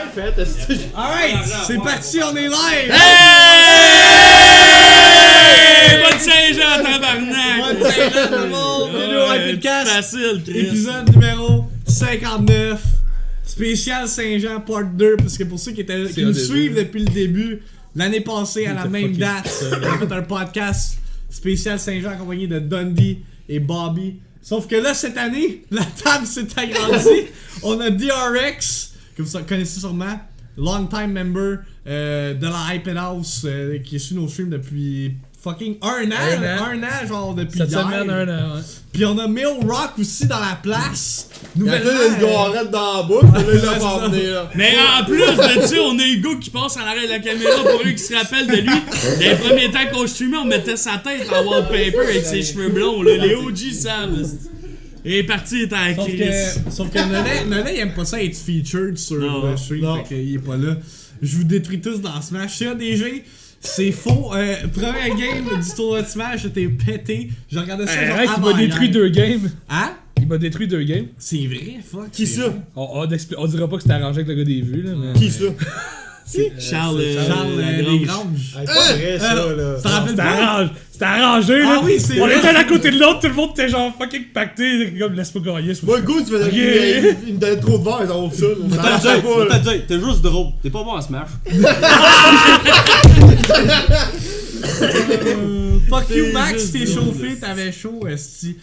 fait. Alright, c'est parti, on est live! Hey! Bonne Saint-Jean, tabarnak! Bonne Saint-Jean, tout le monde! Bienvenue au Podcast! Facile, Chris. Épisode numéro 59. Spécial Saint-Jean Part 2, parce que pour ceux qui nous suivent depuis le début, l'année passée, à la même date, on a fait un podcast spécial Saint-Jean accompagné de Dundee et Bobby. Sauf que là, cette année, la table s'est agrandie. On a DRX, que vous connaissez sûrement, long time member de la Hype House, qui est sur nos streams depuis fucking un an, genre depuis cette hier. semaine, un an, ouais. Puis on a Mill Rock aussi dans la place. Il a fait une garette dans la boucle, là, il a pas venu, là. Mais en plus de ça, on a Hugo qui passe en arrière de la caméra pour eux qui se rappellent de lui. Dans les premiers temps qu'on streamait, on mettait sa tête en wallpaper avec ses cheveux blonds, là. Les OG savent. Et parti, il était à Chris. Sauf que Nolay il aime pas ça être featured sur le stream, non. fait qu'il est pas là. Je vous détruis tous dans Smash. CADG, c'est faux. Première game du tournoi de Smash, j'étais pété. J'ai regardé ça genre Arrête, il avant m'a détruit hier. 2 games. Hein? Il m'a détruit 2 games. C'est vrai, fuck. Qui c'est ça? vrai. On dira pas que c'était arrangé avec le gars des vues, là, mais... Qui ça? Charles Desgranges. C'est pas vrai, ça, là. Ça rappelle pas? C'était arrangé, là. Ah oui, c'est On vrai. était à côté de l'autre, tout le monde était genre fucking pacté, comme laisse pas gagner. Moi, le goût, tu faisais il me donnait trop de verre, ils en ça. T'as dit, t'es juste drôle, t'es pas bon à Smash. Fuck you, Max, juste t'es drôle, chauffé, t'avais chaud, esti.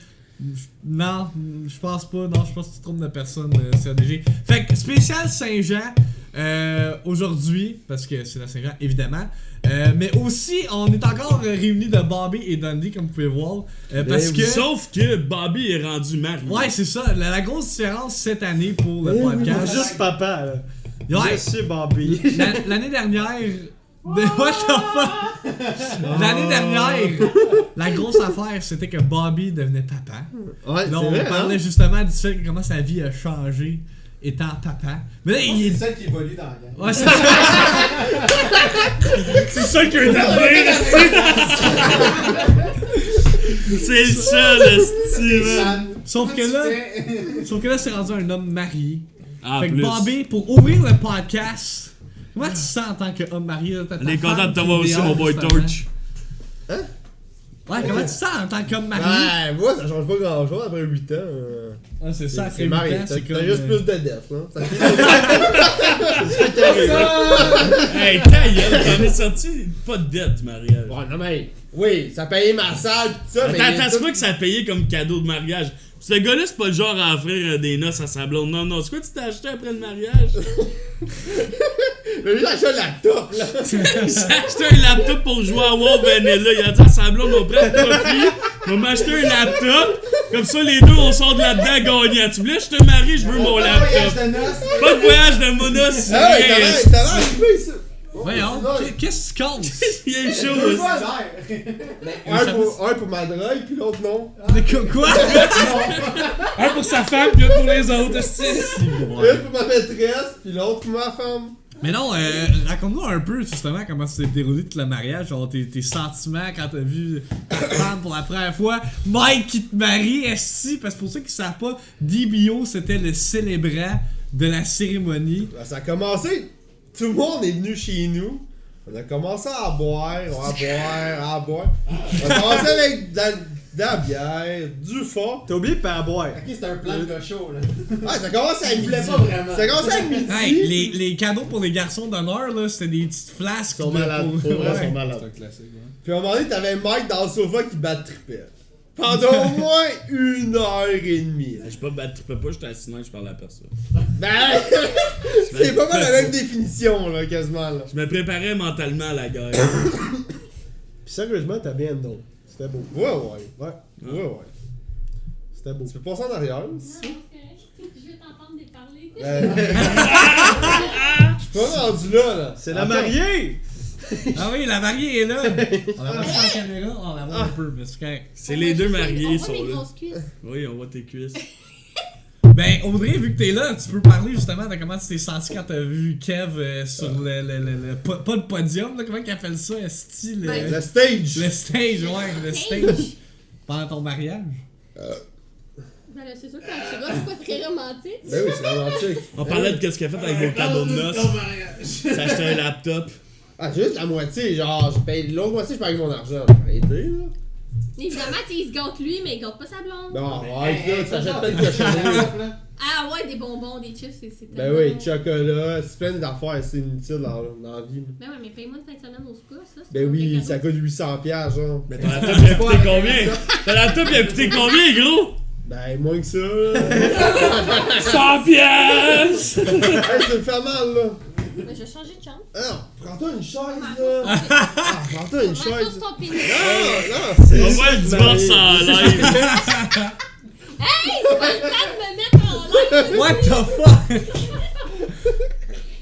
Non, je pense pas. Non, je pense que tu te trompes de personne, CADG. Fait que spécial Saint-Jean aujourd'hui, parce que c'est la Saint-Jean, évidemment. Mais aussi, on est encore réunis de Bobby et Dundee, comme vous pouvez voir. Parce que. Sauf que Bobby est rendu marié. Ouais, c'est ça. La grosse différence cette année pour le podcast. Juste papa, là. Ouais, Je suis Bobby. l'année dernière. What the fuck? L'année dernière, la grosse affaire, c'était que Bobby devenait papa. Ouais, Là, c'est on vrai, parlait hein? justement du fait que comment sa vie a changé étant papa. Mais là, il est. C'est celle qui évolue dans la gang. Ouais, c'est ça. C'est ça qui est arrivé. C'est le seul, Steven. Sauf que là, c'est rendu un homme marié. Ah, Fait que plus. Bobby, pour ouvrir le podcast, comment tu te sens en tant qu'homme marié? Là, t'as ta On est content femme de t'avoir qui aussi, idéale, mon boy justement. Torch. Ouais, comment tu te sens en tant qu'homme marié? Ouais, moi, ça change pas grand chose après 8 ans. Ah, c'est ça, après C'est 8 marié. ans, c'est T'as comme. juste plus de dettes, là. C'est ça qui arrive. Hey, ta gueule, t'en es sorti pas de dette du mariage. Ouais, non, mais. Oui, ça payait ma salle pis tout ça, mais. Attends, c'est quoi que ça a payé comme cadeau de mariage? Ce gars-là, c'est pas le genre à offrir des noces à sa blonde. Non, c'est quoi que tu t'es acheté après le mariage? Mais lui, j'ai acheté un laptop, là. Il s'est acheté un laptop pour jouer à WoW Vanilla. Il a dit à sa blonde, on prend le profit, on va m'acheter un laptop. Comme ça, les deux, on sort de là-dedans gagnant. Tu voulais, je te marie, je veux mon Voyage laptop. de noces. Pas de voyage de monos. Ah ouais, ça va arriver, ça. Voyons, qu'est-ce que tu comptes? Il est chaud Deux aussi. fois l'air. Un pour ma drogue, puis l'autre non. Quoi? Un pour sa femme, puis un pour les autres, c'est Un pour ma maîtresse, puis l'autre pour ma femme. Mais non, raconte-nous un peu justement comment s'est déroulé tout le mariage, genre tes sentiments quand t'as vu ta femme pour la première fois. Mike qui te marie, esti, parce que pour ceux qui savent pas, DBO c'était le célébrant de la cérémonie. Ça a commencé, tout le monde est venu chez nous. On a commencé à boire. On a commencé avec de la bière, du fond. T'as oublié de pas boire. Ok, c'était un plan de show, là. Ouais, ça commence à Il midi. voulait pas vraiment. Ça commence à midi. Hey, les cadeaux pour les garçons d'honneur, là, c'était des petites flasques. Ils sont malades, pour vrai, ils sont Ouais. malades. un classique, hein. Puis à un moment donné, t'avais Mike dans le sofa qui bat tripette. Pendant au moins 1h30. Je peux pas, j'étais assis là, je parle à personne. Ben, c'est pas mal la même définition, là, quasiment, là. Je me préparais mentalement à la guerre. Pis sérieusement, t'as bien donc. C'était beau. Ouais. C'était beau. Tu peux passer en arrière, Non, si c'est correct. Je vais t'entendre parler. Je suis pas rendu là. C'est la mariée! Ah oui, la mariée est là. On la voit sur la caméra, on la voit un peu, mais c'est correct. C'est les deux mariés On sont voit mes là. grosses cuisses. Oui, on voit tes cuisses. Ben, Audrey, vu que t'es là, tu peux parler justement de comment tu t'es senti quand t'as vu Kev sur pas le podium, là, comment ils appellent ça, style. Le stage. Le stage, ouais, le stage. Pendant ton mariage. Ben là, c'est sûr que quand tu vas, c'est pas très romantique. Ben oui, c'est romantique. On parlait de qu'est-ce qu'elle a fait avec vos cadeaux de noces. S'acheter un laptop. Ah, j'ai juste la moitié, genre, je paye l'autre moitié, je paye avec mon argent. Arrêtez, là. Évidemment, tu sais, il se gâte lui, mais il gâte pas sa blonde. Non, ouais, là, tu t'achètes plein de cochonneries. Ah ouais, des bonbons, des chips, c'est Ben tellement- oui, chocolat, c'est plein d'affaires, c'est inutile dans la vie. Ben ouais, mais paye-moi une fin de semaine au spa, ça. c'est Ben un oui, vrai ça cadeau. coûte 800$, genre. Mais ton laptop, il a coûté combien? Ton laptop, il a coûté combien, gros? Ben, moins que ça. 100 pièces! Hey, ça me fait mal, là. Ben, je vais changer de chambre. Ah non, prends-toi une chaise, Marteau là. sur ton- Ah, prends-toi une Marteau chaise. sur ton pénis. Non, non, On c'est. voit le divorce en live. Hey, c'est pas le temps de me mettre en live. What the fuck?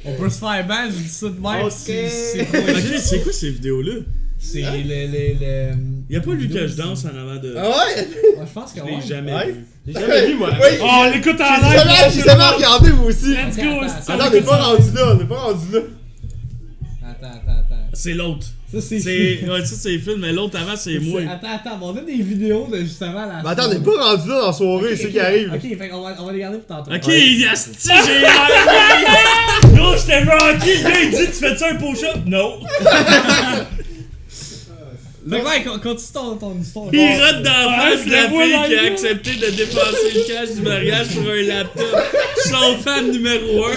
On peut se faire ban, je dis ça de même. Ok. C'est Ok, c'est quoi ces vidéos-là? C'est Hein? le. Y'a pas lui que je danse en avant de. Ah ouais? Je pense que Je l'ai ouais. jamais Ouais. vu. J'ai jamais vu, moi. Oui, Oh, on l'écoute en j'ai live! jamais regardé, moi aussi. Let's go! Attends, on n'est pas rendu là, on n'est pas rendu là. Attends. C'est l'autre. Ça, c'est. Ouais, ça, c'est le film, mais l'autre avant, c'est moi. Attends, on a des vidéos de justement la. Mais attends, on n'est pas rendu là dans la soirée, c'est ce qui arrive. Ok, fait qu'on va les garder pour tantôt. Ok, asti, j'ai Gros, j'étais Rocky, le gars il dit tu fais-tu un push-up? Non. Fait que ouais, continue ton histoire. Il rote dans la face je de la la vois fille dans qui a le accepté de dépenser le cash du mariage pour un laptop. Son fan numéro 1.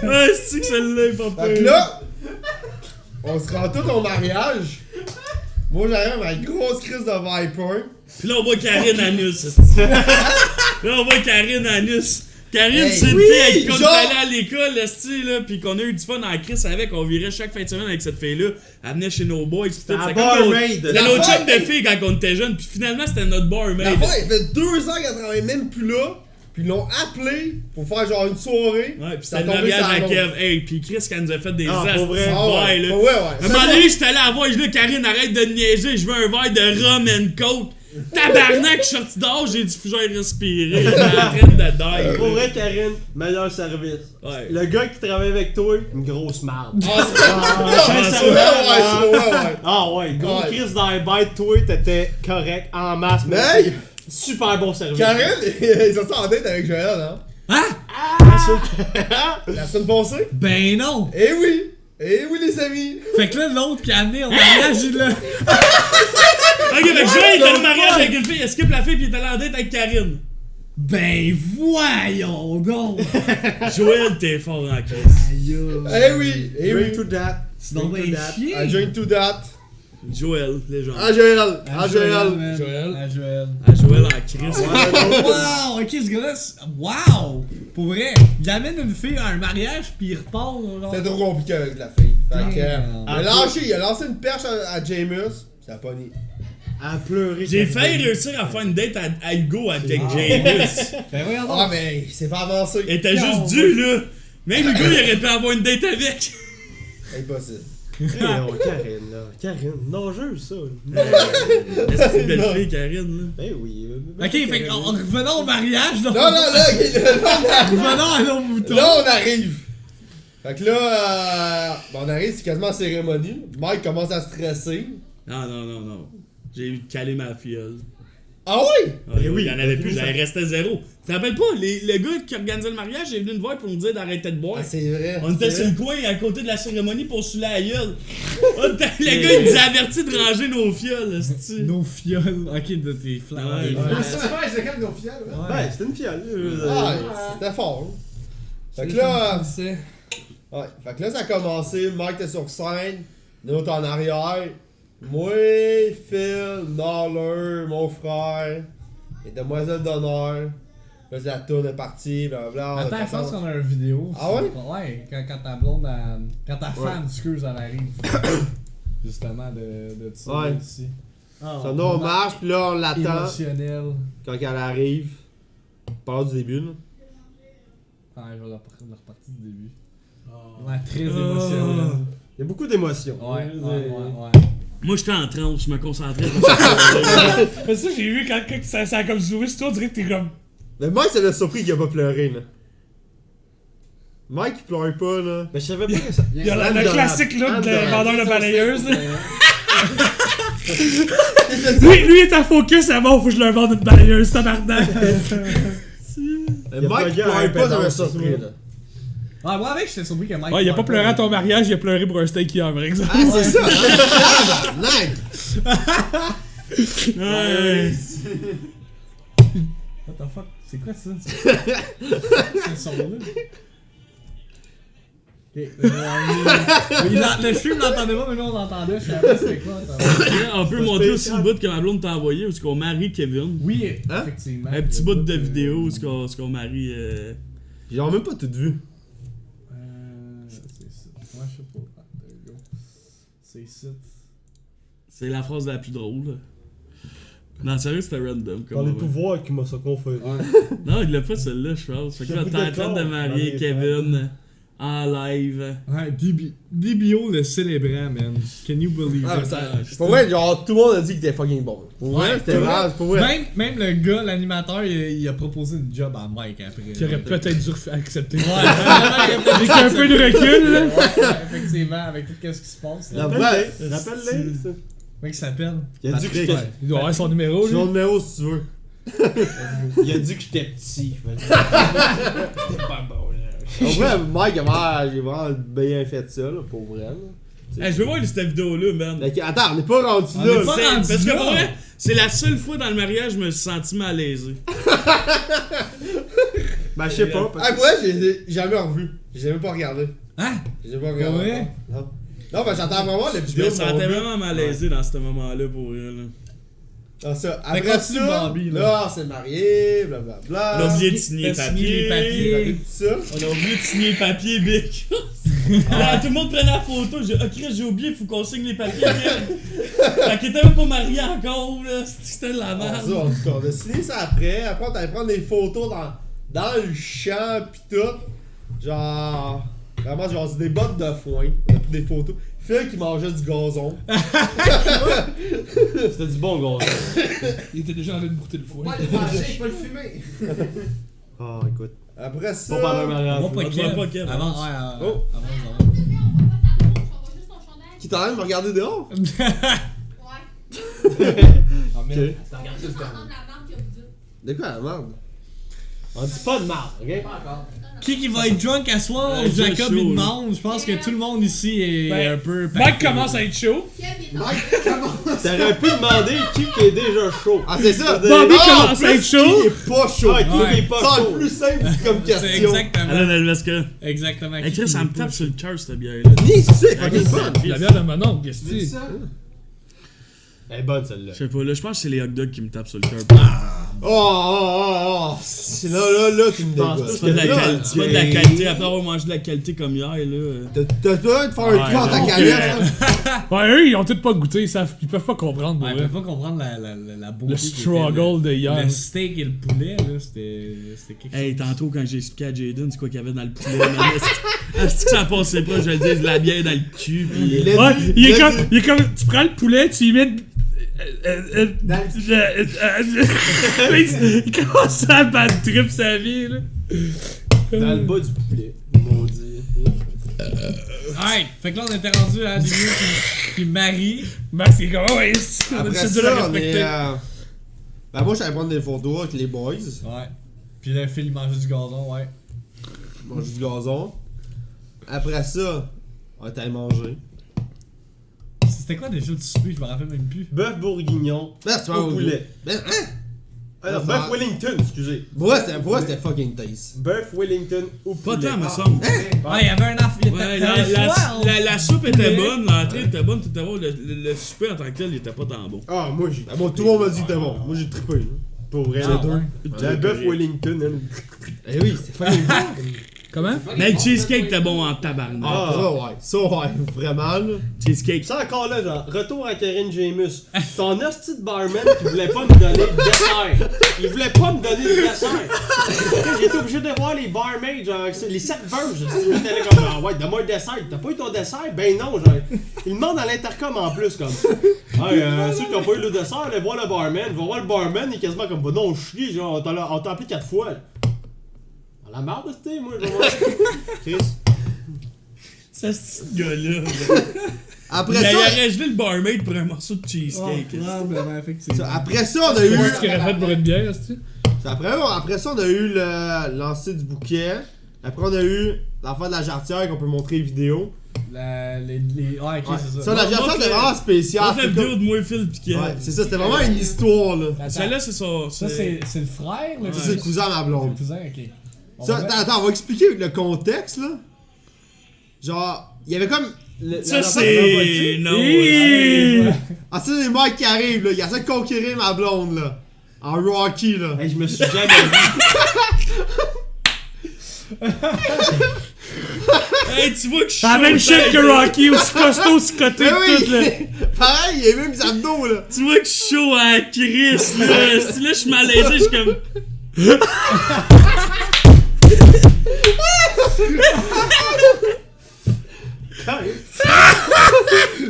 Ah, c'est que celle-là est pas Fait que pire. là, on se rend tous au mariage. Moi, j'arrive avec ma grosse crise de Viper. Pis là, on voit Karine Anus. Là, on voit Karine Anus. Karine, Hey, c'est une oui, fille avec qui on est genre- allé à l'école, esti, là, pis qu'on a eu du fun en crise avec. On virait chaque fin de semaine avec cette fille-là. Elle venait chez nos boys. Pis tout. un C'est barmaid. C'était notre L'affaire- chum de filles quand on était jeunes. Pis finalement, c'était notre barmaid. L'affaire, il fait 2 ans qu'elle travaille même plus là. Puis ils l'ont appelé pour faire genre une soirée. Ouais, pis Ça c'était le a tombé mariage sur à la Kev. Hey, pis Chris, quand elle nous a fait des Ah, astis pour vrai? de Ah verre, ouais, là. ouais, ouais. À un moment donné, j'étais allé à la voir, je dis là, Karine, arrête de niaiser, je veux un verre de rum and coke. Tabarnak, je suis sorti dehors, j'ai dit, faut que j'aille respirer. J'étais en train de die. Pour vrai, Karine, meilleur service. Ouais. Le gars qui travaille avec toi, une grosse marde. Ouais, ouais. Ah ouais, gros Ouais. Chris dans les bêtes, toi, t'étais correct en masse. Mais hey, Super bon service. Karine, ils sont en date avec Joël, hein? Hein? La semaine passée? Ben non! Eh oui! Eh oui, les amis! Fait que là, l'autre qui a amené au mariage, il l'a. Ok, mais Joël, il était au mariage avec une fille, il skip la fille, pis il est allé en date avec Karine. Ben voyons donc! Joël, t'es fort en Chris. Eh oui! Eh oui! Drink to that. C'est donc Drink ben to that. I chier! join to that! Joël, légende. Ah, Joël! Ah, Joël! man. Joël. À Joël. Ah, Joël en Chris. Wow! Ok, ce gars-là, wow! Pour vrai, il amène une fille à un mariage pis il repart, genre. C'était trop compliqué avec la fille. Fait que, Damn. il a lancé une perche à Jameis. Ça a pas nié. À pleurer. J'ai failli réussir à faire une date à Hugo avec James. Ben voyons Ah, donc! mais c'est pas avancé. Il était juste dû, là. Même Hugo, il aurait pu avoir une date avec. Impossible. Non, Karine, là. Karine, nageuse, ça. C'est une belle fille, Karine, là. Ben oui. Ok, fait que revenons au mariage, donc. Non, là, Revenons à nos moutons. là, on arrive. Fait que là, on arrive, c'est quasiment cérémonie. Mike commence à stresser. Non. J'ai calé ma fiole. Ah oui? Ouais, il y en avait plus, j'en restais zéro. Tu te rappelles pas, le gars qui organisait le mariage est venu nous voir pour nous dire d'arrêter de boire. Ah, c'est vrai. On était c'est sur le coin à côté de la cérémonie pour se saouler la gueule. Le gars il nous a averti de ranger nos fioles, esti. Nos fioles. Ok, de tes fleurs. Ouais. Ah, c'est super, c'est quand nos fiales. là. Ben, c'était une fiole. Ah, c'était fort. Fait que là, ouais, fait que là, ça a commencé. Mike était sur scène, nous autres en arrière. Moi, Phil, Naller, mon frère, les demoiselles d'honneur. Là, la tourne est partie, blablabla. Attends, je pense qu'on a une vidéo. Ah ouais? Ouais, quand ta blonde, quand ta femme, excuse, elle arrive. Justement, de ça Ouais. ici. Ça nous on marche, puis là, on l'attend Émotionnel. quand elle arrive. On parle du début, là. Ouais, je vais la repartie du début. Ouais, très émotionnel. Il y a beaucoup d'émotions. Ouais. Moi j'étais en transe, je me concentrais. Mais ça, j'ai vu quand ça a comme zoomé sur toi, on dirait que t'es comme. Mais Mike, ça l'a surpris qu'il a pas pleuré, là. Mike, il pleure pas, là. Mais je savais pas que ça. Il y a le classique look de vendeur de balayeuse, là. Lui est à focus, c'est bon, faut que je leur vende une balayeuse, tabarnak. Mike pleurait pas dans ça. Ah, moi avec, j'étais surpris que Mike. Ouais, il a pas pleuré à ton mariage, il a pleuré pour un steak hier, par exemple. Ah, c'est ça! Ouais. What the fuck? C'est quoi ça? C'est son là. Ok. Le stream l'entendait pas, mais nous on l'entendait. Je savais pas c'était quoi. On peut montrer aussi le bout que ma blonde t'a envoyé où est-ce qu'on marie Kevin. Oui, effectivement. Un petit bout de vidéo où est-ce qu'on marie. Ils ont même pas tout vu. C'est ça. Moi, je sais pas. There you go. C'est ça. C'est la phrase la plus drôle. Non, sérieux, c'était random. Dans les pouvoirs qui m'a ça conféré. Non, il l'a pas celle-là, je pense. Fait que là, t'es en train de marier Kevin en live. Ouais, DBO le célébrant, man. Can you believe Ah, it? pour vrai, genre, tout le monde a dit qu'il était fucking bon. Pour vrai, c'était vraiment, pour vrai. Même le gars, l'animateur, il a proposé une job à Mike après. Qui aurait peut-être dû accepter. Ouais, avec un peu de recul, là. Ouais, effectivement, avec tout ce qui se passe. Là. Rappelle-les. Comment il s'appelle? Il a dit que Patrick. j'étais. Il doit avoir son numéro, J'ai lui. mon numéro si tu veux. Il a dit que j'étais petit. En vrai, Mike, j'ai vraiment bien fait ça, là, pour vrai. Là. Hey, je veux voir cette vidéo-là, man. Fait que, attends, on n'est pas rendu On là. est pas C'est- rendu Parce que là. pour vrai, c'est la seule fois dans le mariage que je me suis senti malaisé. Ben, je sais pas. parce Ah, pour vrai, j'ai jamais revu. J'ai jamais pas regardé. Hein? J'ai jamais regardé. Pour vrai? Non. Non, ben j'entends vraiment la Je vidéo. me de mon sentais but. vraiment malaisé dans ce moment-là pour vrai. Là. Ah, ça. Fait Après continue, ça, Bambi, là. là, on s'est marié, blablabla. On a oublié de signer les T'as signé les papiers. papiers. Tout ça. On a oublié de signer les papiers, Bic. Alors, tout le monde prenait la photo. J'ai oublié, faut qu'on signe les papiers. Fait qu'il était même pas marié encore, là. C'était de la Ah, merde. ça, en tout cas, on a signé ça après. Après, on allait prendre des photos dans le champ, pis tout. Genre. Vraiment, genre, c'est des bottes de foin. On a pris des photos. Phil qui mangeait du gazon. C'était du bon gars. Il était déjà en train de brouter le foin. Pas le manger, pas le fumer. Ah, écoute. Après ça. Pas pendant un mariage. Moi, pas On Kev. voit pas Kev. Avant, ouais, Oh. avant. On va juste ton chandail. Qui t'en train de me regarder dehors? Ouais. Ah, merde. Ok. Juste entendre la marque qu'il a dit. De quoi la merde? On dit pas de marde, ok? Pas encore. Qui va être drunk à soir? Ouais, Jacob, chaud, il là. demande. Je pense que tout le monde ici est Ben, un peu. Mike commence à être chaud. Kev est en Mike, comment? T'aurais pu demander qui est déjà chaud. Ah, c'est ça! Bobby Ah, commence en à plus, être chaud. Qui est pas chaud? Ah, qui Ouais. est pas Ça, chaud. le plus simple comme C'est question. exactement. Alain Elvesca. Exactement. Hey, Chris, ça me tape sur le cœur, cette bière-là. Ni c'est fucking fun! La bière de mon oncle, qu'est-ce que Tu dis c'est? ça? Elle est bonne celle-là. Je sais pas, là, je pense que c'est les hot dogs qui me tapent sur le cœur. Oh, c'est là, tu me pense dégoûtes. C'est pas de la Là, qualité. C'est pas de la qualité. Après avoir mangé de la qualité comme hier, là. T'as besoin de faire un trou dans ta donc, canette, là. Ouais, eux, ils ont tous pas goûté, ils peuvent pas comprendre. pour Ouais, vrai. on peut pas comprendre la beauté. Le qui était struggle de hier. Le steak et le poulet, là, c'était quelque chose. Hey, tantôt, quand j'ai expliqué à Jaden c'est quoi qu'il y avait dans le poulet, est-ce que ça passait pas, je le dis, de la bière dans le cul, pis. Il a Ouais, dit- il a dit- est comme, tu prends le poulet, tu y mets. Il commence à battre trip sa vie, là. Dans le bas du poulet. Maudit. Alright, fait que là on était rendu à des qui marient. Max, il est comme, ouais, c'est Après dur à ça, on est. respecter. Ben, moi, j'allais prendre des photos avec les boys. Ouais. Puis là, Phil il mangeait du gazon, ouais. Manger du gazon. Après ça, on est allé manger. C'était quoi déjà le souper? Je me rappelle même plus. Bœuf bourguignon Ben, tu au poulet. Ben, hein? Ah non, Ça bœuf va. Wellington, excusez. Pour moi, c'était fucking taste. Bœuf Wellington au Pas poulet. tant, me semble. Ouais, il y avait un affaire. Ouais, la soupe était bonne, l'entrée était bonne, tout était bon. Le souper en tant que tel, il était pas tant bon. Ah, moi j'ai. Ben, moi, tout le monde m'a dit que c'était bon. Moi, j'ai trippé. là. Pour vrai, Ah, les deux. ouais. La bœuf Wellington, elle. Eh oui, c'était fucking bon. Comment? Mais le cheesecake était bon en tabarnak. Ah, ça, ouais, vraiment, là. Cheesecake. Ça encore là, genre, retour à Karen Jamus. Ton hostie de barman qui voulait pas me donner de dessert. Il voulait pas me donner de dessert. J'ai été obligé de voir les barmaids, genre, les serveuses. J'étais là comme, ah ouais, donne-moi un dessert. T'as pas eu ton dessert? Ben non, genre. Ils demandent à l'intercom en plus, comme. Hey, ceux qui ont pas eu le dessert, allez voir le barman. Va voir le barman, il est quasiment comme, va non chier, genre, on t'a appelé 4 fois. La merde, c'était, moi, je vais voir. Chris. Ça, ce petit gars-là. Après Il ça, aurait gelé le barmaid pour un morceau de cheesecake. Probablement, effectivement. après ça, on a eu. Ce qu'il aurait fait pour une bière, est-ce que Après ça, on a eu le lancer du bouquet. Après, on a eu l'affaire de la jarretière qu'on peut montrer vidéo. Ah, ok, c'est ça. Ça, la jarretière, c'était vraiment spécial. On fait la vidéo de moi, Phil, pis Ouais, c'est ça, c'était vraiment une histoire, là. Attends, Celle-là, c'est ça. ça, c'est le frère, le Ça, c'est le cousin à ma C'est blonde. le cousin, ok. Ça, attends, on va expliquer le contexte, là. Genre, il y avait comme. Ça, c'est. Non, Ah, ça, c'est les mecs qui arrivent, là. Il essaie de conquérir ma blonde, là. En Rocky, là. Hey, je me suis jamais vu. Hey, tu vois que je suis la même chaud, shit que Rocky, aussi costaud, aussi coté Mais que tout, là. oui! Pareil, il y a même des abdos, là. Tu vois que je suis chaud à Chris, là. Si là, je suis malaisé, je suis comme.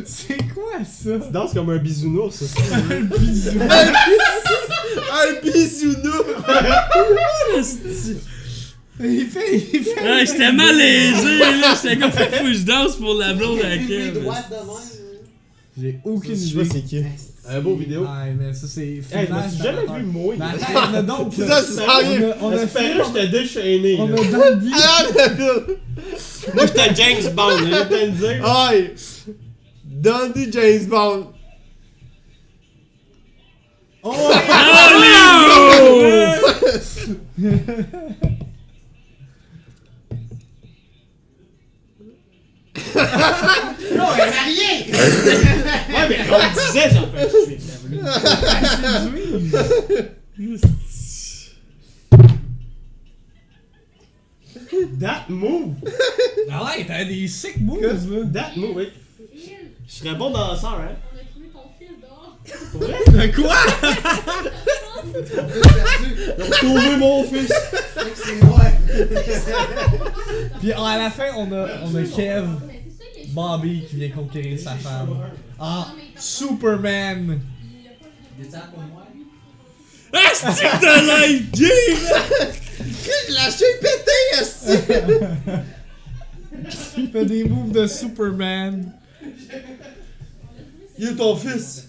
C'est quoi ça? Tu danses comme un bisounours, ça. Un bisounours! Il fait. Ouais, j'étais malaisé, là. J'étais comme, faut que je danse pour la blonde à Filmé Kev. droite de même. J'ai aucune Je sais idée. pas c'est qui. Un beau vidéo. Ouais, mais ça, c'est. Hey, je me suis jamais vu mouiller. Mais attends, il y en a d'autres. C'est là. ça, c'est ça, rien. On a J'espérais fait. que j'étais déchaîné. On là. a Dandy. Ah, la ville! Moi, j'étais James Bond, là, je viens de le dire. Aïe! Dundee James Bond. Non, elle est mariée! Ouais, mais on disait, j'en fais That move! Ah ouais, t'as des sick moves, là. That move, oui. Je serais bon danseur, hein? On a trouvé ton fils dehors. Pour vrai? Quoi? Trouver mon fils! C'est vrai. Puis à la fin, on a Kev, Mais c'est ça, il est Bobby qui vient conquérir sa femme. Ah, Superman. Ah, c'est que t'as liké, là! Je l'ai pété, esti! Il fait des moves de Superman. Il est ton fils.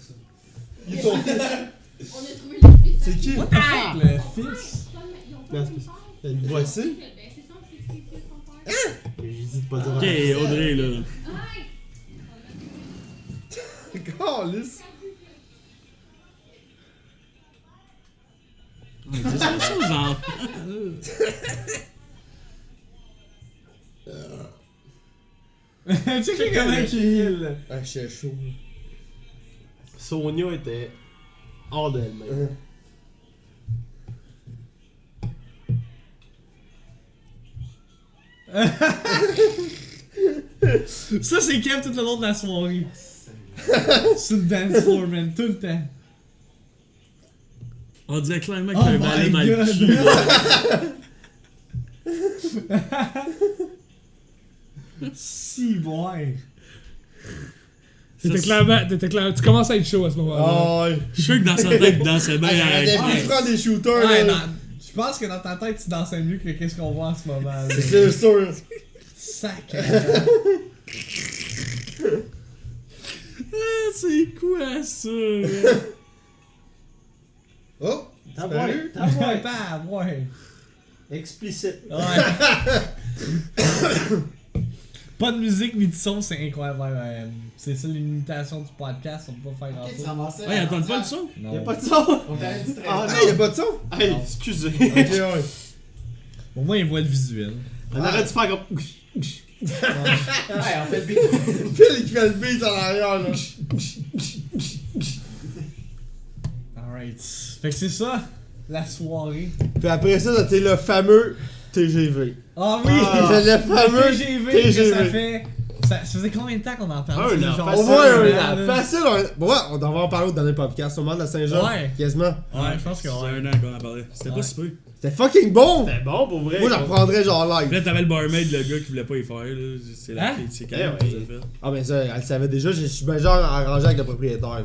Il est ton fils. On a trouvé le fils. C'est qui? What the fuck, le fils? Non, c'est une voici. Ben, c'est ça, c'est son père. J'ai dit de pas dire. Ok, Audrey, là. Calisse. C'est ça aux enfants. Tu sais comment il Ah, j'étais chaud. Sonia était hors d'elle-même. Ça, c'est Kev tout le long de la soirée. Sur le dance floor, man, tout le temps. On dirait clairement Oh qu'il y a un my balai dans le God. cul. Si, boy. T'étais clairement. Tu commences à être chaud à ce moment-là. Ah, ouais. Je suis sûr que dans sa tête, il dansait bien J'aurais avec. pu prendre des shooters, Ouais, là. je pense que dans ta tête, tu dansais mieux que qu'est-ce qu'on voit en ce moment. là. C'est sûr. Sac. Ah, c'est quoi ça? Oh! T'as Salut. ouais. Ouais. Explicite. Ouais. Pas de musique ni de son, c'est incroyable. Ouais. C'est ça l'imitation du podcast, on peut pas faire grand chose. Ouais, attends pas le son? Y'a pas de son? On t'a dit très Ah Ah, y'a pas de son? Hey, Non. excusez. Ok, ouais. Au moins, il voit le visuel. On aurait dû faire comme. Ouais, on fait le beat. Phil qui fait le beat en arrière, là. Alright. Fait que c'est ça, la soirée. Puis après ça, t'as le fameux TGV. Ah oui! C'est le fameux TGV, que ça TGV. fait. Ça faisait combien de temps qu'on en parle? Un C'est an, genre Au facile, moins un un an, an. là. Facile, bon, ouais, on devrait en parler au dernier podcast, au moment de la Saint-Jean. Ouais. Quasiment. Ouais, je pense que C'est ouais. un an qu'on en parlait. C'était Ouais. pas si peu. C'était fucking bon! C'était bon pour vrai. Moi, j'en prendrais genre live. Puis là, t'avais le barmaid, le gars qui voulait pas y faire. Là. C'est la Hein? fille, c'est Eh quand ouais. qui l'a fait. Ah, ben ça, elle le savait déjà, je suis ben genre arrangé avec le propriétaire. Là.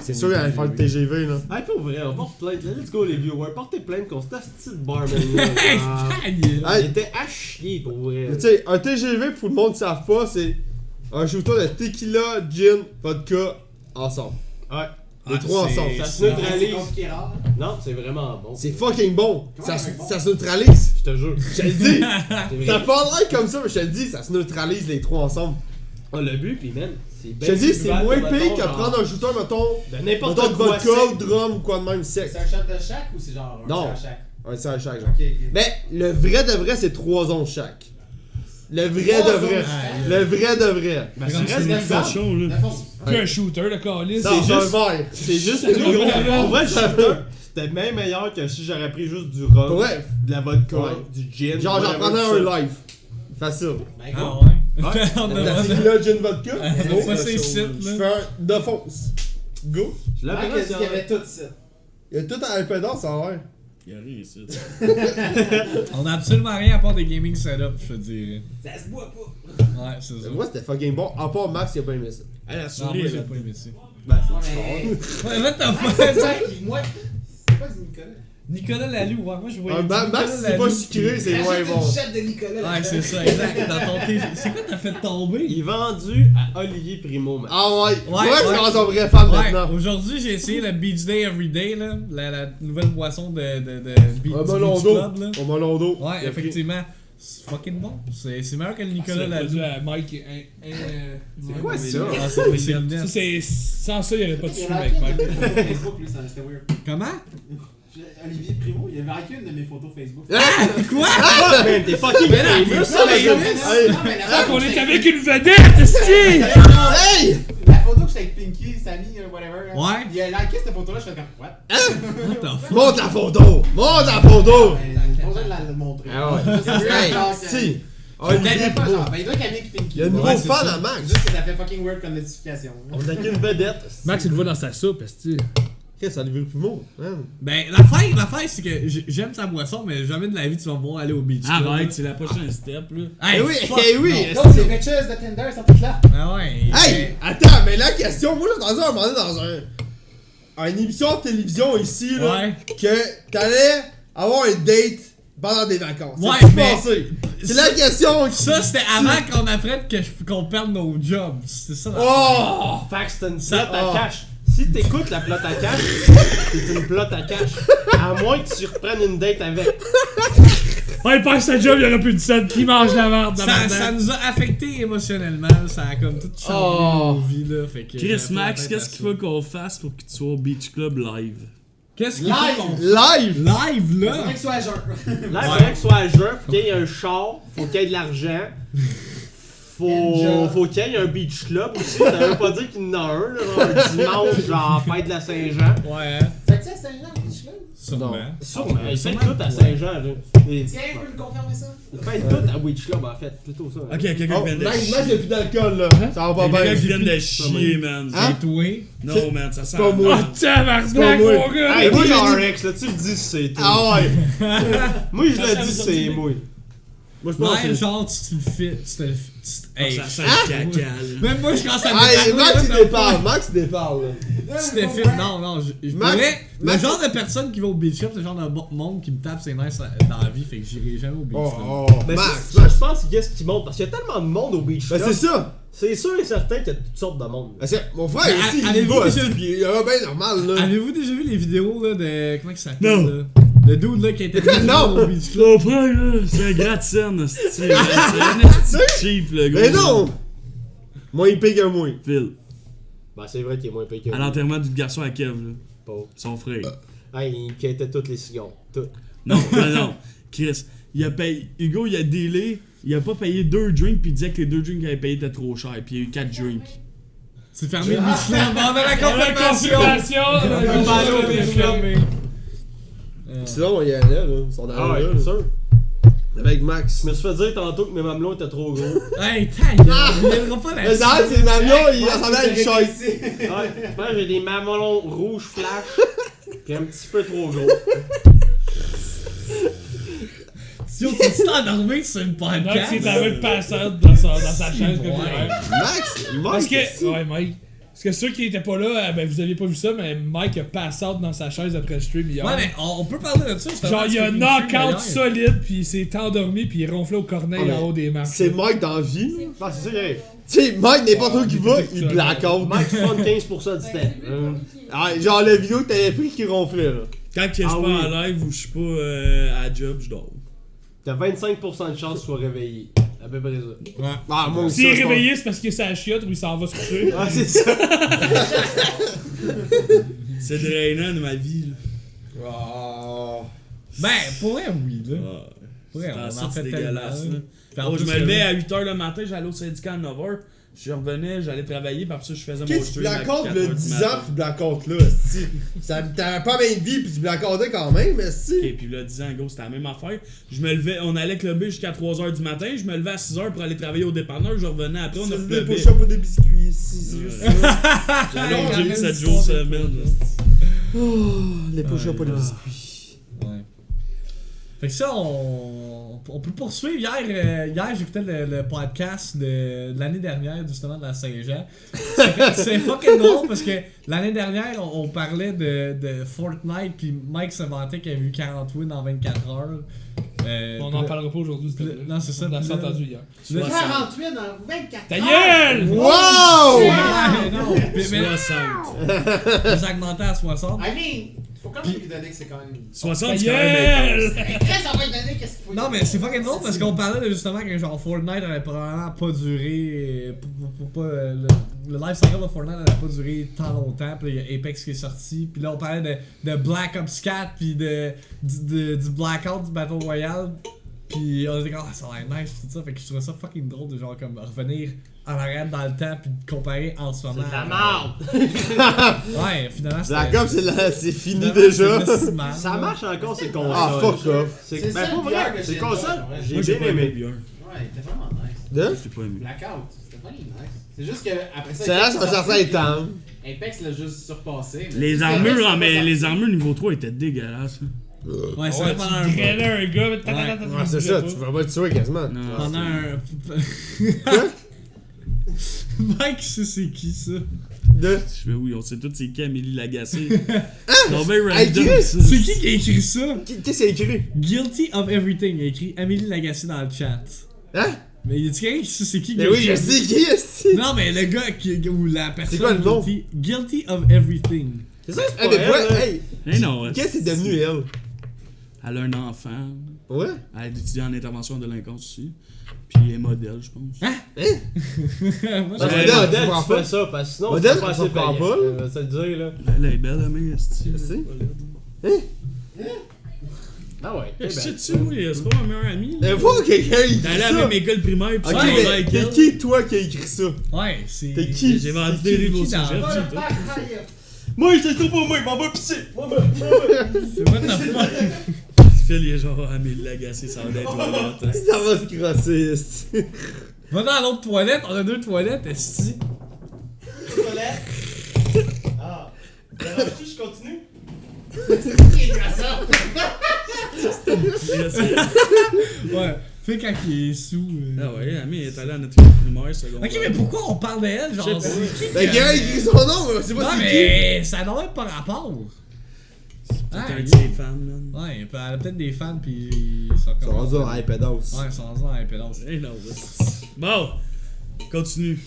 C'est sûr qu'elle allait faire le TGV, là. Hey, pour vrai, on porte plainte. Let's go, les viewers. Portez plainte contre cette petite barman là. Ta gueule. Il était à chier pour vrai. Mais tu sais, un TGV, pour le monde ne savent pas, c'est un shooter de tequila, gin, vodka, ensemble. Ouais. Les trois ensemble. Ça se C'est neutralise. compliqué rare. Non, c'est vraiment bon. C'est fucking bon. Comment Ça se neutralise. Je te jure. Je te le dis. C'est Ça vrai. parlerait comme ça, mais je te le dis, ça se neutralise les trois ensemble. On l'a bu, pis man, c'est Je bien te dis, plus c'est buvable moins que, pire mettons, que genre, prendre un shooter, mettons, de n'importe mettons de quoi vodka ou sec. de rhum ou quoi de même sec. C'est un shot de chaque ou c'est genre un Non. à chaque? Ouais, c'est un chaque, genre. Ok, ok. Mais le vrai de vrai, c'est 3 onces chaque. Le vrai Trois de vrai. onces chaque. Le vrai de vrai. Ben, C'est ça reste des des femmes. cochons, là. La force. Plus un shooter, le calice. Dans C'est un juste- verre. C'est juste plus gros. En vrai, le shooter, c'était bien meilleur que si j'aurais pris juste du rhum, Ouais. de la vodka, Ouais. du gin. Genre, j'en whatever, prenais tout un ça. live. Facile. Ben, Ah go. ouais? Ouais. On a La vraiment- tequila, gin, vodka. C'est pas ces sites, Je là. fais un de fonce. Go. Je Mike l'appelle a dit qu'il y avait tout ça. Il y a tout à l'iPad, ça a l'air. Y'a rien ici. On a absolument rien à part des gaming setup, je te dirais. Ça se boit pas. Ouais, c'est ça. Moi, c'était fucking bon. À part Max, il a pas aimé ça. Elle a Non, souri, moi, j'ai là. pas aimé ça. Ouais, Ouais, là, t'as mais- pas. Moi, c'est pas du Nicolas. Nicolas Lalou, ouais, moi je voyais. Max, Nicolas c'est pas Lalou sucré, qui- c'est moins Rajoute bon. une shot de Nicolas. Ouais, c'est ça, exact. Dans ton thé. C'est quoi t'as fait tomber? Il est vendu à Olivier Primo, man. Ah ouais. Ouais, Ouais, c'est ouais. vraiment un vrai fan Ouais, maintenant. aujourd'hui j'ai essayé le Beach Day Everyday, là, la nouvelle boisson de Beach, Un du melon Beach d'eau. Club, là. Un melon d'eau. Ouais, Il a pris. effectivement. C'est fucking bon. C'est meilleur que le C'est Nicolas Lalou. produit à Mike. C'est quoi ça? Ah, c'est pas ses Ça, lunettes. c'est. Sans ça, il n'y aurait pas de Il y stream avait avec une de Mike. mes photos Facebook, lui, ça, c'était weird. Comment? Olivier Primo, il y avait aucune de mes photos Facebook. Quoi? Ah, man, t'es fucking famous, ça, mais- là. Hey. Non, mais la Ah, photo qu'on que est j'étais- avec une vedette, esti! Hey! La photo que j'étais avec Pinky, Samy, whatever. là, Ouais. Il a liké cette photo-là, je fais comme, what? What the fuck? Montre la photo! Montre la photo! Ben, pas besoin de le montrer. Ah ouais. C'est weird, Hey, genre, si! Je connais pas, genre, ben il doit qu'il y avec Pinky. Il y a une Ouais, grosse c'est fan ça. à Max! Juste que ça fait fucking weird comme notification. On a qu'une vedette. Max, il le voit dans sa soupe, esti. Qu'est-ce que ça lui plus mot? Ben, l'affaire, c'est que j'aime sa boisson, mais jamais de la vie tu vas me voir aller au beach. Club. Arrête, c'est la prochaine step, là. Hey, Eh oui, fuck, eh oui! non. Donc, les bitches de Tinder sont toutes là. Ah ouais. Hey! Attends, mais la question, moi j'ai entendu un moment donné dans une émission de télévision ici, là, Ouais. que t'allais avoir un date pendant des vacances. Ouais, C'est mais- passé. C'est la question qui... Ça, c'était avant qu'on apprenne qu'on perde nos jobs. C'est ça. la- Oh! Fait que c'est une Ça- plot à oh. cash. Si t'écoutes la plot à cash, c'est une plot à cash. À moins que tu reprennes une date avec. Ouais, il perd sa job, il aurait plus de scène. Qui mange la merde, Ça nous a affecté émotionnellement. Ça a comme tout changé Oh. nos vies, là. Fait que Chris j'avais pas Max, la tête qu'est-ce à qu'il ça. faut qu'on fasse pour que tu sois au Beach Club live? Qu'est-ce qu'il Live. faut qu'on Live! Live, Il là? faudrait qu'il soit à jeun. Là, il faudrait que ce soit à jeun, faut qu'il y ait un char, faut qu'il y ait de l'argent. Faut qu'il y ait un beach club aussi. Ça veut pas dire qu'il y en a un, là, genre un dimanche, genre fête de la Saint-Jean. Ouais, Fait-tu à Saint-Jean, le beach club? sûrement. Sûrement, ils fêtent Sûrement. tout à Saint-Jean. Là. Et- Tiens, peut me confirmer ça? Ils fêtent tout à Beach Club, en fait, plutôt ça. Ok, quelqu'un Oh, qui vient de Max, chier. Max, y'a plus d'alcool, là. Ça va pas bien. Quelqu'un qui vient de chier, man. Hein? Et toi? Non, man, ça sent. Pas moi. Oh, tabarnak, C'est pas moi. mon gars! Hey, moi, moi, j'ai RX, là, tu le dis, c'est tout. Ah ouais! Moi, je le dis, c'est moi. Moi, je pense Ouais, que... genre, tu le fais. Hey. Ça sent le caca, là. Même moi, je commence à me Hey, déparler, Max, là, il dans le déparle. Max, il déparle, là. C'était fait. Non, je Max- pourrais. Le Max- genre de personne qui va au beach club, c'est le genre de monde qui me tape ses nerfs dans la vie, fait que j'irai jamais au beach Oh, club. oh, Mais Max, c'est- je pense qu'est-ce qui monte, parce qu'il y a tellement de monde au Beach Ben Club. c'est ça! C'est sûr et certain qu'il y a toutes sortes de monde. Ben, c'est- mon frère, Mais ici, il avez-vous va, déjà- puis il est bien normal, là. Avez-vous déjà vu les vidéos là, de. Comment il s'appelle Non. là? Le dude là qui a été Non. au beach club. Mon frère, là, c'est un gratte-scène, hostie, c'est un hostie cheap, le gros. Mais non! Moi, il paye que moi. Phil, Ben c'est vrai qu'il est moins payé que à l'enterrement du garçon à Kev, là. Pauvre. Son frère. Hey, il quittait tous les cigares. Tout. Non, non. Chris, il a payé. Hugo, il a délai. Il a pas payé 2 drinks, puis il disait que les 2 drinks qu'il avait payé étaient trop chers, puis il y a eu 4 drinks. C'est fermé le Michelin. Bon, on a la La confirmation. confirmation! On va aller au beach club. Sinon, il y allait, là. Son Ah ouais, là. c'est sûr. Avec Max. Je me suis fait dire tantôt que mes mamelons étaient trop gros. Hey, ta gueule, il viendra pas Mais là-dessus. dans c'est Mamelon, il ressemblait à une chaise. Ouais, je pense que j'ai des mamelons rouges flash. Pis un petit peu trop gros. Yo, t'es-tu endormi sur une Donc, podcast? c'est avec passante dans sa chaise comme Ouais. hier. Max, Parce Mike, que. Ouais, Mike. Parce que ceux qui étaient pas là, ben vous aviez pas vu ça, mais Mike a pass out dans sa chaise après le stream hier. Ouais, mais on peut parler de ça. Genre, il y a un knockout solide, puis il s'est endormi, puis il ronflait au corneille en haut des marches. C'est Mike dans la vie. Ah, c'est ça qui arrive. Tu sais, Mike, n'importe où qu'il va, il blackout. Mike 75% du temps. Ah, genre la vidéo que t'avais pris qui ronflait là. Quand je suis pas en live ou je suis pas à job, je dors. T'as 25% de chance que tu sois réveillé. À peu près ça. Ouais. Ah, moi aussi. S'il est réveillé, c'est parce qu'il est sa chiotte ou il s'en va se coucher. Ah, c'est ça. C'est drainant de ma vie. Là. Ah. Ben, pour vrai, oui, là. Ah, Pour vrai, on ça, en c'est fait dégueulasse. tellement. Là. Puis en Oh, je plus, me levais à 8h le matin, j'allais au syndicat à 9h. Je revenais, j'allais travailler, puis après ça, je faisais mon Qu'est-ce que tu stream à blackout 4h le du 10 matin. ans, tu blackout là, esti. T'avais pas même vie, pis tu blackoutais quand même, esti. Et puis là, 10 ans, gros, c'était la même affaire. Je me levais, on allait clubber jusqu'à 3h du matin, je me levais à 6h pour aller travailler au dépanneur, je revenais après, on a C'est des clubbé. push-ups ou des biscuits, esti, c'est juste ça. J'allais au Ouais, gym ouais, 7 c'est jours ça, semaine. Les push-ups ou des biscuits. Ouais. Fait que ça, on peut poursuivre. Hier j'écoutais le podcast de l'année dernière, justement, de la Saint-Jean. C'est fucking drôle parce que l'année dernière, on parlait de Fortnite, puis Mike se vantait qu'il avait eu 40 wins en 24 heures. On n'en parlera pas aujourd'hui, s'il te plaît. Non, c'est ça. On a Puis là- entendu hier. 48 dans 24 Ta gueule! Wow! Ouais, non, mais 60. ça augmentait à 60. I mean, faut quand même lui donner que c'est quand même. 60, Ta c'est quand même intense. gueule! Après, ça va lui donner qu'est-ce qu'il faut. Non, mais c'est fucking drôle parce qu'on parlait de, justement que genre Fortnite avait probablement pas duré. Le life cycle de Fortnite n'avait pas duré tant longtemps. Puis il y a Apex qui est sorti. Puis là, on parlait de Black Ops 4. Puis du Blackout du Battle Royale. Puis on était comme, ah, ça a l'air nice. Tout ça. Fait que je trouvais ça fucking drôle de genre comme revenir en arrière dans le temps. Puis de comparer en ce moment. C'est de la merde! Ouais, finalement, Black Ops, c'est fini finalement, déjà. c'est pas si mal, Ça là. marche encore, ces consoles. Ah, fuck off. C'est Ben, ça, pas le vrai, bière que ces j'ai consoles, dedans, ouais. j'ai Moi, j'ai bien pas aimé aimé. le bière. Ouais, c'était vraiment nice. De? J'ai pas aimé. Blackout, c'était pas nice. C'est juste que après ça. C'est là, Apex ça est va sorti, sortir temps. Apex l'a juste surpassé. mais Les c'est armures, vrai, ah, c'est mais pas les sorti. armures niveau 3 étaient dégueulasses. Là. Ouais, c'est vrai pendant un Traîner un gars, Ouais, c'est ça, tu vas pas te tuer quasiment. Non, Pendant un. Mike, c'est qui ça? De? Mais oui, on sait tous c'est qui Amélie Lagacé. C'est bien Hey, random Chris, ça. C'est qui a écrit ça? Qu'est-ce qu'il a écrit? Guilty of Everything. Il a écrit Amélie Lagacé dans le chat. Hein? Mais y a-tu quelqu'un qui sait c'est qui? Mais oui, je sais qui est-ce. Non, mais le gars ou la personne. quoi le nom? Guilty of Everything. C'est ça, c'est Hey, pas mais quoi? elle, là. Hey, Mais non, qu'est-ce que c'est devenu elle? elle a un enfant. Ouais? Elle étudie en intervention en délinquance aussi. Puis elle est modèle, je pense. Moi, Ouais. Modèle, tu modèle, comprends tu pas? fais ça, parce que sinon, Modèle, c'est pas tu assez comprends payant. pas? Je vais te le dire, là. Elle est belle, la main, esti. Je sais. Ah ouais, Je t'es sais belle. tu, oui, c'est pas ma meilleure amie. Mais pourquoi quelqu'un écrit T'es allé à ça? la même école primaire, pis Ok, tu mais avec t'es elle. qui toi qui a écrit ça? Ouais, c'est. T'es qui? J'ai vendu C'est des qui livres au dans- cégep, Pas c'est le tout. pack, aïe. Moi, je te pour moi, m'en va pisser. C'est what the fuck? Phil, il est genre Amélie Lagacé, ça va être toilette. Ça va se crosser, esti. Va dans l'autre toilette, on a 2 toilettes, esti. Toilette. Ah. Je continue? Qui est ça? Ouais, fait quand il est sous. Ah ouais, Amé est allée à notre école primaire, secondaire. Ok, mais pourquoi on parle d'elle? Genre, Je sais pas. c'est qui? Ben, quelqu'un a écrit son nom, mais c'est Non, pas c'est qui. mais ça n'a pas rapport. T'es un Ouais, de ses fans, man. ouais, elle a peut-être des fans, puis ils sont Ils sont rendus en iPados. Ouais, ils sont rendus en impédance. Eh non, bon, continue.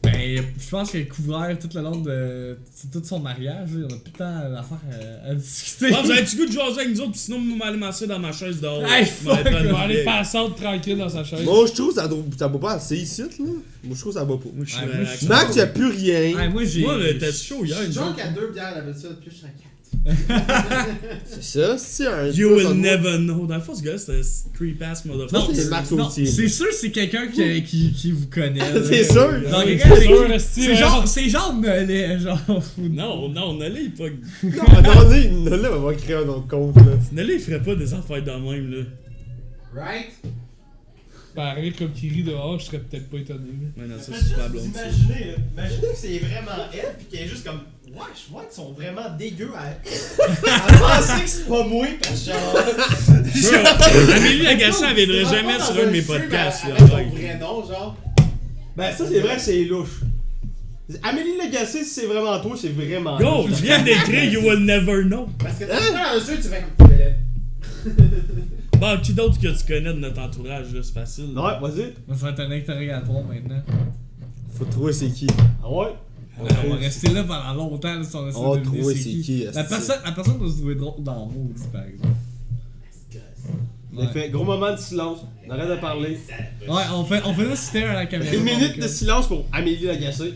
Ben, je pense qu'elle couvrait tout le long de tout son mariage. Là. On a plus tant d'affaires à discuter. Bon, vous avez-tu goût de jaser avec nous autres, pis sinon, vous m'allez masser dans ma chaise dehors. Hey, Vous m'avez fuck, pas Il va demandé. aller passer tranquille dans sa chaise. Moi, je trouve que ça va pas assez ici, là. Moi, je trouve que ça va pas. Moi, je suis Ouais, moi, relax. je- Max, y'a plus rien. Ouais, moi, j'ai. Moi, le t'as chaud hier, Je une suis joke. drunk à 2 bières d'habitude, plus je suis à 4. C'est ça, c'est un. You will never know. Dans le fond, ce gars, c'était creep-ass Non, motherfucker. c'est Max non, Autier. c'est sûr, c'est quelqu'un qui vous connaît. là. C'est sûr. Genre, C'est quelqu'un avec sûr, qui- esti, c'est genre Nollet, genre. Non, Nelly, il pas. Non, attendez, là, on va créer un autre compte, là. Nelly, il ferait pas des affaires de même, là. Right? Ben, arriver comme qui rit dehors, je serais peut-être pas étonné. Ouais, non, ça, Faites c'est juste pas blonde. ça. imaginez, là. Imaginez que c'est vraiment elle, pis qu'elle est juste comme. Ouais, je vois qu'ils sont vraiment dégueux à penser que c'est pas moi, parce que genre. Amélie Lagacé, elle viendrait jamais sur un de mes podcasts, là. Avec ton ouais. vrai nom, genre. Ben, ça, c'est vrai, c'est louche. Amélie Lagacé, si c'est vraiment toi, c'est vraiment. Go, je viens d'écrire You Will Never Know. Parce que tu fais un jeu, tu fais comme Bon, qui d'autre que tu connais de notre entourage, là, c'est facile. Ouais, vas-y. Ça va être un interrogatoire maintenant. Faut trouver c'est qui. Ah ouais? On va rester là pendant longtemps là, si on essaie On va de deviner trouver c'est qui. La personne doit se trouver drôle dans le mot, par exemple. On fait gros moment de silence. On arrête de parler. Ouais, on fait là stare à la caméra. Une minute de silence pour Amélie Lagacé.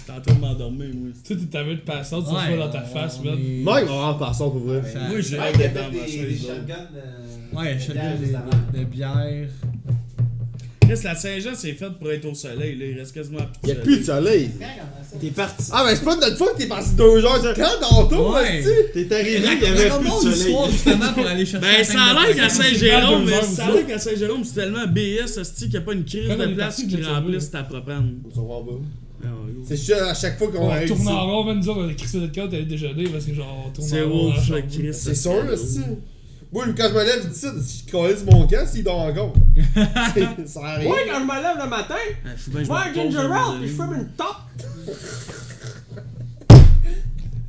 T'es en train de m'endormir, moi. Tu sais, t'avais de patience, tu vas dans ta face, man. Mike va avoir passant pour vrai. Moi, j'ai Mike, hâte il d'être a dans fait ma des chaise. là. shotguns. Ouais, je bière, des juste avant. de bière. Chris, la Saint-Jean, c'est fait pour être au soleil, là. Il reste quasiment plus Y'a plus de soleil. T'es parti. Ah, mais c'est pas notre fois que t'es passé 2 heures de camp tantôt, Ouais. hostie. T'es arrivé, il y avait plus de soleil. l'histoire justement pour aller chercher. Ben, ça a l'air qu'à Saint-Jérôme, deux mais heures, ça a l'air qu'à Saint-Jérôme, c'est tellement BS, hostie, qu'il n'y a pas une crise Quand on de est place parti, qui vous êtes remplisse sauvé. ta propane. On s'en va en bas. Ah, ouais, C'est sûr, à chaque fois qu'on On arrive tourne ici. en rond, man, nous autres, on a crissé notre cœur, t'allais déjeuner parce que genre, on tourne C'est en rond. Wolf, dans la Chris. C'est sûr, hostie. Moi, quand je me lève d'ici, je collais sur mon camp s'il dort encore. Ça sert à rien. Ouais, quand je me lève le matin, Faut bien que je vois un me repose, ginger là, ale puis je fume une top.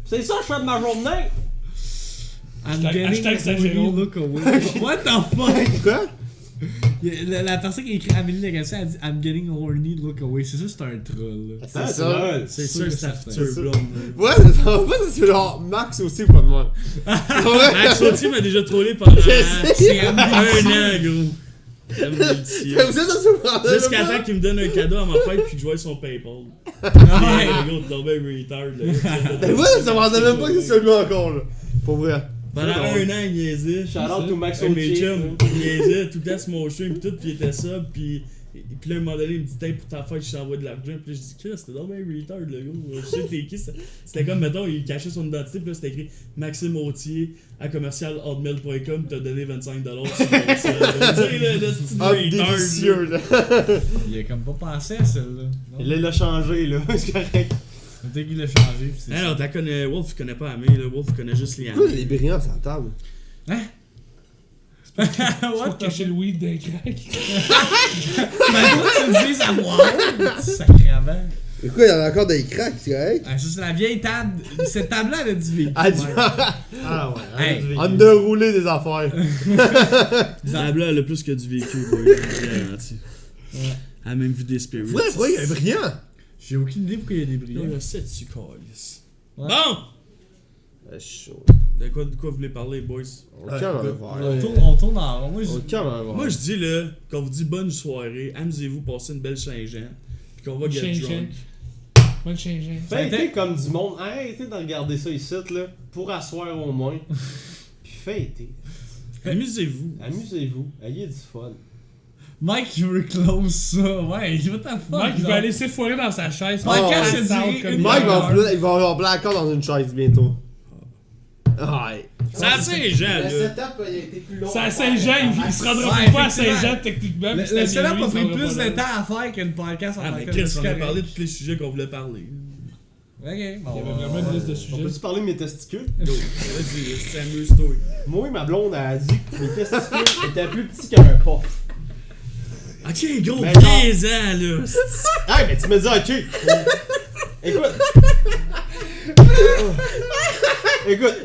C'est ça, je fais de ma journée. I'm Hashtag- getting hashtag Saint-Jérôme. look away. What the fuck? Quoi? La personne qui a écrit Amélie Lagacé a dit I'm getting horny, look away. C'est ça, c'est un troll. là. C'est ça. ça. C'est sûr sûr que que ça c'est fait. future C'est ça. blonde. Ouais, en fait, c'est genre Max aussi, pas de moi. Max Sautier m'a déjà trollé pendant sais. un an, gros. MDLC. Comme ça se prend. Jusqu'à temps qu'il me donne un cadeau à ma fête puis que je vois son Paypal. Ouais. Ouais, gros, t'es tombé retard, là. Mais ouais, ça m'en donne même pas que c'est celui encore, là. Pour vrai. Pendant un an, il niaisait. Shout out to Max Hey, mes Sautier. chums, il niaisait tout le temps sur mon stream pis tout, pis il était ça, pis là, à un moment donné, il me dit, hey, pour ta fête, je t'envoie de l'argent. Pis là, je dis, Chris, c'était donc bien retard, le gars. Je sais que t'es qui. C'était comme, mettons, il cachait son identité, pis là, c'était écrit Maxime Autier à commercial@hotmail.com, t'as donné 25$ sur ton site. Tu sais, là, c'est Ah, retard. délicieux, là. Il a comme pas pensé à celle-là. Il l'a changé, là. C'est correct. Peut-être qu'il l'a changé. Pis c'est Ah ça. non, t'as connais. Wolf, il connaît pas Amé, là. Wolf, il connaît juste Liam. Pourquoi les brillants sur la table? What Pour the cacher le weed d'un crack. Ben, toi, tu me dis à voir. Sacrément. Mais quoi, il y en a encore des cracks, c'est correct? Ah, ça, c'est la vieille table. Cette table-là, elle a du vécu. Ah, Ah ouais. Hey. on a roulé des affaires. Zabla, elle a plus que du vécu, boy. Garanti. Elle a même vu des spirits. Ouais, il y a un brillant. J'ai aucune idée pourquoi il y a des brillants. Je sais, tu calices. Ouais. Bon! Chaud. De quoi vous voulez parler, boys? On calme un verre. On tourne en rond. Moi, On calme un verre. Moi, je dis, là, quand on vous dit bonne soirée, amusez-vous, passez une belle Saint-Jean, puis qu'on va get Chien, drunk. Bonne chien. Fêtez comme du monde. Arrêtez de regarder ça ici, là. Pour asseoir au moins. Puis fêtez. Amusez-vous. Amusez-vous. Ayez du fun. Mike, il veut close ça. Ouais, what the fuck? Mike, il genre. va aller s'effoirer dans sa chaise. Mike, Oh, qu'est-ce que Pass out tu comme dis? Mike Ouais. il va avoir blackout dans une chaise bientôt. Ouais. C'est à Saint-Jean, Le là. setup, il a été plus long. C'est à Saint-Jean, il se rendra Ouais, pas à effectivement. Saint-Jean techniquement. Le puis c'est à setup a minuit, pris ça va plus pas de là. temps à faire qu'une podcast en Ah, tant mais que Chris, tel, on c'est a parlé de correct. tous les sujets qu'on voulait parler. Ok, bon. Il y avait vraiment une liste de On sujets. peut-tu parler de mes testicules? Go, vas-y, c'est amuse-toi. Moi, ma blonde a dit que mes testicules étaient plus petits qu'un pof. Ok, gros, Mais 15 ans, là. Hey, mais tu me dis, ok. Écoute. Écoute.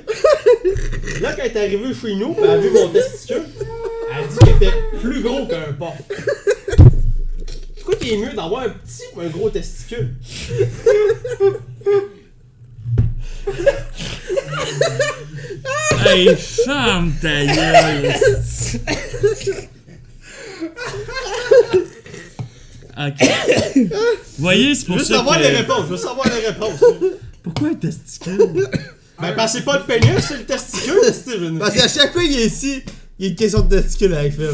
Là, quand elle est arrivée chez nous, elle a vu mon testicule. Elle a dit qu'il était plus gros qu'un pof. Pourquoi qu'il est mieux d'avoir un petit ou un gros testicule? Hey, ferme ta gueule. Ok. Voyez, c'est Je pour veux ça savoir que... les réponses. Je veux savoir les réponses. Pourquoi un testicule? Ben, parce que c'est pas le pénis, c'est le testicule, Steven. Parce qu'à chaque fois qu'il est ici, il y a une question de testicule avec Phil.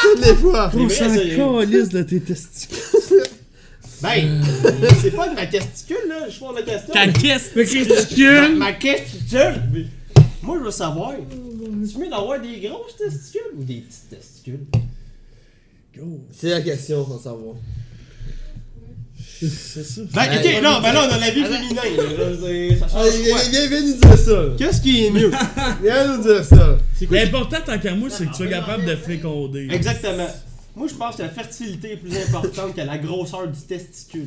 Toutes les fois. C'est vrai, ça, calisse de tes testicules. Ben, c'est pas de ma testicule, là. Je pose la question. Ta testicule? Ma testicule! Mais moi, je veux savoir. C'est mieux d'avoir des grosses testicules ou des petites testicules? C'est la question, sans savoir. C'est ça. Ben, ok, non, ben là, on a la vie féminin. Là, je veux dire, ça Ah, change quoi? viens nous dire ça. Qu'est-ce qui est mieux? Viens nous dire ça. L'important, tant qu'à moi, c'est que tu sois capable de féconder. Exactement. Moi, je pense que la fertilité est plus importante que la grosseur du testicule.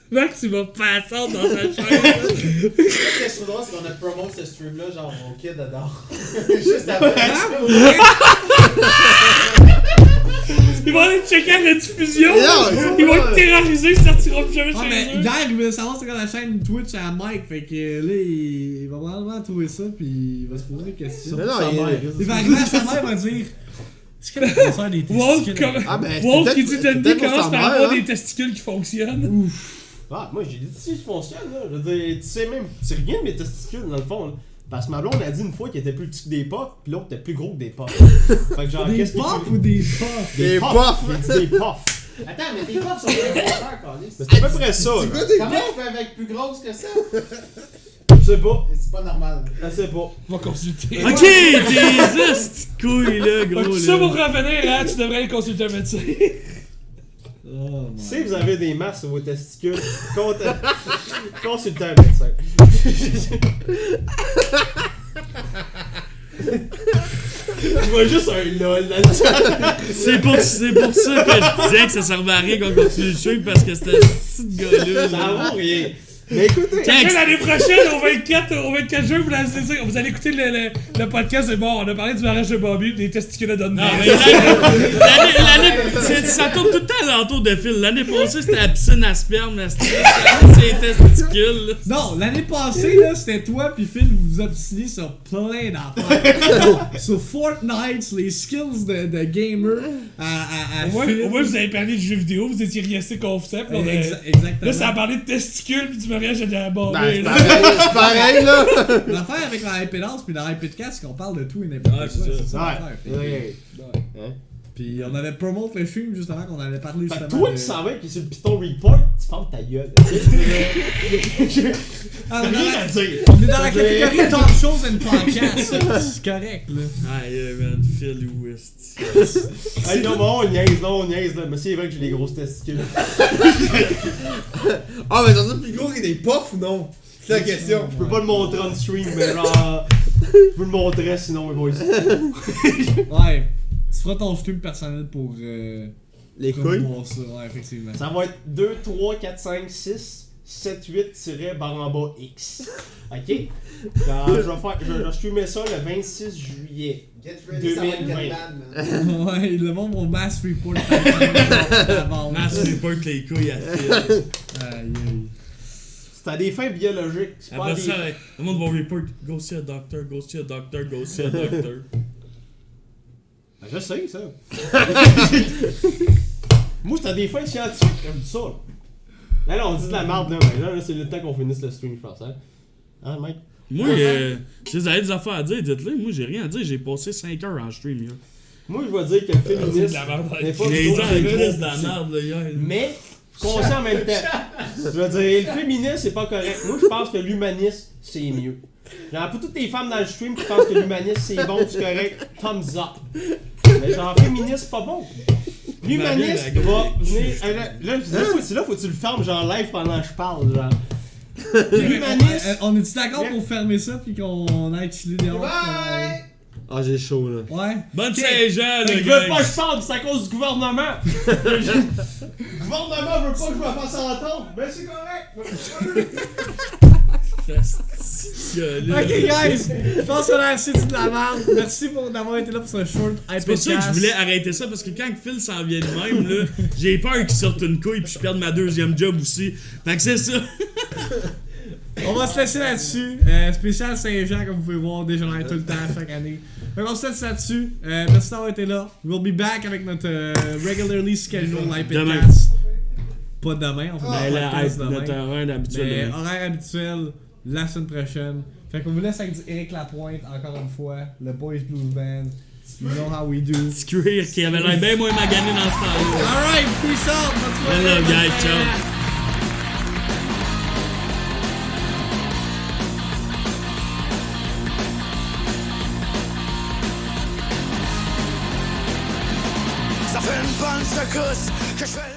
Max, il va passer dans sa chaise. Ce qui est trop drôle, c'est qu'on a promo ce stream-là, genre mon kid adore. Juste après. Ils vont aller checker la rediffusion. Non, Ils vont être terrorisés, ils sortiront plus jamais Ouais, chez mais eux. hier, il voulait savoir c'est quoi la chaîne Twitch à Mike, fait que là, il va probablement trouver ça, pis il va se poser des questions. Non, Il va arriver à sa mère, il va dire est-ce que la grosseur des Wolf, testicules. comme... Ah, ben, Wolf qui c'est dit peut-être Dundee pour commence sa par mère, avoir hein. des testicules qui fonctionnent. Ah, moi, j'ai dit si je fonctionne, là. Je veux dire, tu sais même, c'est rien de mes testicules, dans le fond, là. Parce que ma blonde a dit une fois qu'il était plus petit que des puffs, pis l'autre était plus gros que des puffs. Fait que genre, Des qu'est-ce qu'il pop ou des puffs? Des puffs. puffs. Il dit des puffs. Attends, mais tes pops sont bien grosseurs, Carlis. Mais c'est à peu près ça, C'est là. quoi tes Comment puffs? tu peux être plus grosse que ça? Je sais pas. C'est pas normal. Je sais pas. On va consulter. Ok, tes petites couilles là, Fait que gros. tout ça pour Là. revenir, hein, tu devrais aller consulter un médecin. Oh, Si vous avez des masses sur vos testicules, consultez un médecin. Je vois juste un lol là-dessus. C'est pour ça que je disais que ça servait à rien qu'on continue le show parce que c'était ce petit gars-là. Ça là. vaut rien. Mais écoutez, Tiens, L'année prochaine, au 24 juin, vous allez écouter le podcast. C'est bon, on a parlé du mariage de Bobby, des testicules de Don. Non, mais ça tourne tout le temps à l'entour de fil. L'année passée, c'était la piscine à sperme, la c'est les testicules. Là. Non, l'année passée, là, c'était toi pis Phil, vous vous obstinez sur plein d'affaires. Sur Fortnite, sur les skills de gamer à Phil. Au moins, vous avez parlé de jeux vidéo, vous étiez resté concept. Là, Exactement. là, ça a parlé de testicules pis du mariage de la Bobby. Ben, c'est pareil, là. L'affaire avec la impédance pis la impédcast, c'est qu'on parle de tout et n'importe Ouais, quoi. c'est ça. C'est ça l'affaire. ouais. Pis on avait promote le film juste avant qu'on allait parler Fait que justement toi de... qui s'en va et qui est sur le Python Report, tu fermes ta gueule. Ah, T'as rien à dire. on est dans la catégorie talk shows and podcast. C'est correct, là. Aïe, man, Phil West. Hey, non, on niaise, là. Mais c'est vrai que j'ai des grosses testicules. Ah, mais t'en as plus gros que des puffs ou non? C'est la question. Je peux pas le montrer on stream, mais genre. Je vous le montrer sinon, mes boys. Ouais. Tu feras ton stream personnel pour Les couilles. voir ça, ouais, effectivement. Ça va être 2, 3, 4, 5, 6, 7, 8, barre en bas X. Ok? Je vais streamer ça le 26 juillet. Get ready, ça va être 2020. bad, man. Ouais, le monde va mass report avant. Mass report les couilles à Phil. Aïe, aïe. C'est à des fins biologiques. C'est pas à Après des ça, le monde va report go see a doctor, go see a doctor, go see a doctor. Ben, je sais ça. Moi, c'est à des fins scientifiques comme ça. Là, on dit de la merde, là, mais là c'est le temps qu'on finisse le stream, je pense. Hein, Mike? Moi, si vous avez des affaires à dire, dites-le. Moi, j'ai rien à dire. J'ai passé 5 heures en stream hier. Moi, je vais dire que le C'est de féminisme. la merde. des fois, J'ai je dit trouve en que c'est Christ de trop la poussé. merde là, hier. Mais, conscient en même temps. Je veux dire, le féminisme, c'est pas correct. Moi, je pense que l'humanisme, c'est mieux. Genre, pour toutes les femmes dans le stream qui pensent que l'humanisme, c'est bon, c'est correct, thumbs up. Mais genre, féminisme, c'est pas bon. L'humanisme va venir. Là, faut que tu le fermes, genre, live pendant que je parle, genre. L'humanisme. On est-tu d'accord pour fermer ça pis qu'on aille chiller dehors? Bye! Ah, j'ai chaud, là. Ouais. Bonne Saint-Jean, Ils le veulent pas que gars. je parle, c'est à cause du gouvernement. Le gouvernement veut pas que je me fasse entendre. Ben, c'est correct. Ok, guys, je pense qu'on a assez dit de la merde. Merci d'avoir été là pour ce short iPad. C'est pour ça que je voulais arrêter ça parce que quand Phil s'en vient de même, là, j'ai peur qu'il sorte une couille puis je perde ma deuxième job aussi. Fait que c'est ça. On va se laisser là-dessus. Spécial Saint-Jean, comme vous pouvez voir, dégénère tout le temps chaque année. Donc on se laisse là-dessus. Merci d'avoir été là. We'll be back avec notre regularly scheduled Demain. iPadcast. Pas demain, on fait Ben, le là, podcast notre demain. horaire d'habitude. Mais demain. horaire habituel, la semaine prochaine. Fait qu'on vous laisse avec Eric Lapointe, encore une fois. Le Boys Blues Band. You know how we do. Petit cuir qui avait l'air bien moins magané dans ce temps-là. Alright, peace out. Bonne soirée. Hello, guys, ciao. Ça fait une bonne secousse que je fais